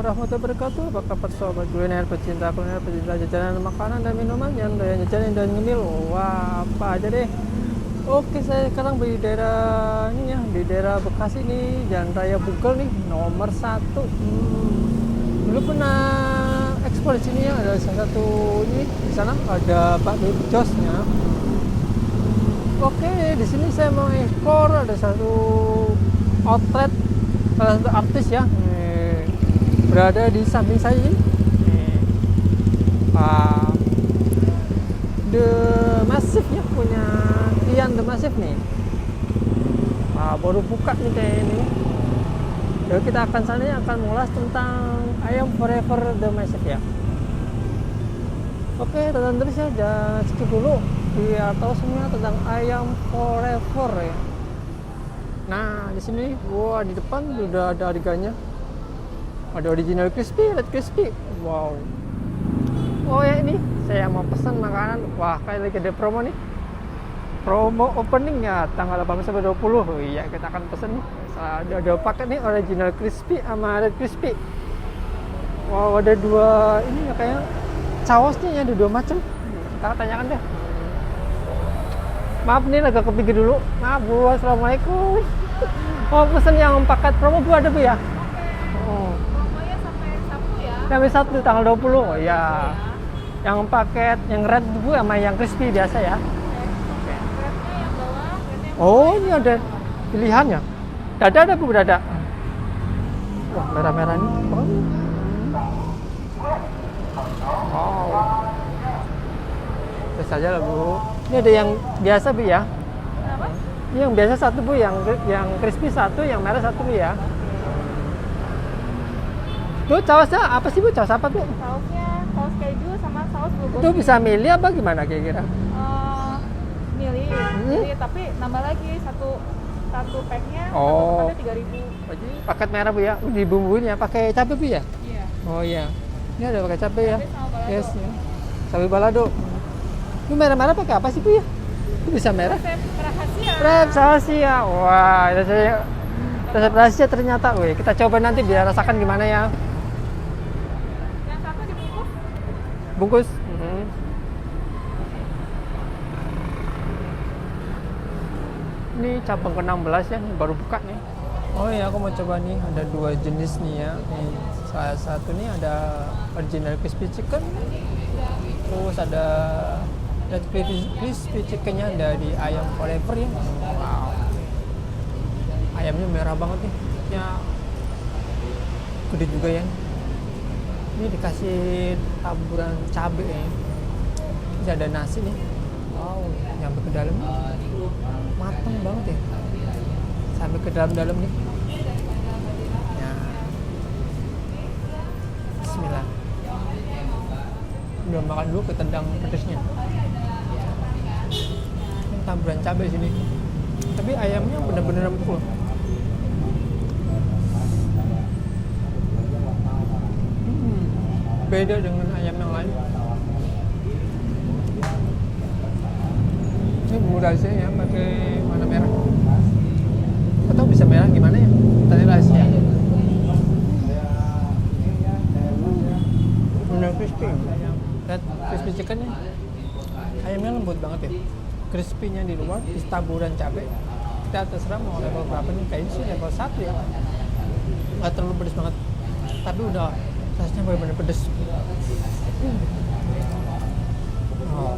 warahmatullahi wabarakatuh. Apa kabar sobat kuliner, pecinta jajanan makanan dan minuman yang doyan jajan dan ngemil. Wah, apa aja deh. Oke, saya sekarang di daerah ini ya, di daerah Bekasi nih, Jalan Raya Bugel nih, nomor 1. Dulu pernah ekspor di sini ya, ada salah satu ini di sana ada Pak Josnya. Oke, di sini saya mau ekspor ada satu outlet salah satu artis ya, berada di samping saya ini. Pak The Massive ya, punya Ian The Massive nih. Baru buka nih kayak ini. Jadi kita akan sana akan mengulas tentang ayam forever The Massive ya. Oke, tonton terus ya, jangan skip dulu biar tahu semua tentang ayam forever ya. Nah, di sini gua di depan udah ada harganya. Ada original crispy, red crispy. Wow. Oh ya, ini saya mau pesan makanan. Wah, kayak lagi ada promo nih. Promo opening ya tanggal 18 sampai 20. Oh iya, kita akan pesen nih. Ada paket nih original crispy sama red crispy. Wow, ada dua ini ya, kayak sausnya ya, ada dua macam. Kita tanyakan deh. Maaf nih, agak ke pinggir dulu. Maaf Bu, assalamualaikum. Oh, pesen yang paket promo Bu, ada Bu ya? Oh. Promonya sampai Sabtu ya. Sampai Sabtu tanggal 20. Oh iya. Yang paket yang red Bu sama yang crispy biasa ya. Oke. Rednya yang bawah, rednya yang Oh, ini ada pilihannya. Dada ada Bu, dada. Wah, merah-merah ini. Wow. Terus aja lah Bu. Ini ada yang biasa Bu ya. apa? Ini yang biasa satu Bu, yang crispy satu, yang merah satu Bu ya. Bu, sausnya apa sih Bu? Saus apa Bu? Sausnya saus keju sama saus bulgogi. Itu bisa milih apa gimana kira-kira? Milih, tapi nambah lagi satu packnya. Oh. Satu paketnya 3.000. Paket merah Bu ya. Dibumbuin ya pakai cabai Bu ya? Iya. Oh iya. Ini ada pakai cabai ya. Cabai sama balado. Yes. Ya. Cabai balado. Ini merah-merah pakai apa sih Bu ya? Itu bisa merah? Resep rahasia. Resep rahasia. Wah, resep rahasia ternyata. Wih, kita coba nanti biar rasakan gimana ya. Yang satu dibungkus. Bungkus. Ini cabang ke-16 ya, ini baru buka nih. Oh iya, aku mau coba nih, ada dua jenis nih ya. Nih, salah satu nih ada original crispy chicken. Terus ada red crispy chickennya dari ayam forever ya. Wow. Ayamnya merah banget nih. Ya, gede juga ya. Ini dikasih taburan cabai ya. Ini ada nasi nih. Wow, nyampe ke dalam. Matang banget ya. Sampai ke dalam-dalam nih. Ya. Bismillah. Udah makan dulu ketendang pedesnya. Ini taburan cabai sini. Tapi ayamnya bener-bener empuk. Beda dengan ayam yang lain. Ini bumbu rahasia ya, pakai warna merah. Atau bisa merah gimana ya? Tadi rahasia. Benar crispy. Red crispy chickennya, ayamnya lembut banget ya. Crispy-nya di luar, di taburan cabai. Kita terserah mau level berapa nih. Kayaknya sih level 1 ya. Nggak terlalu pedes banget. Tapi udah rasanya benar-benar pedes. Oh.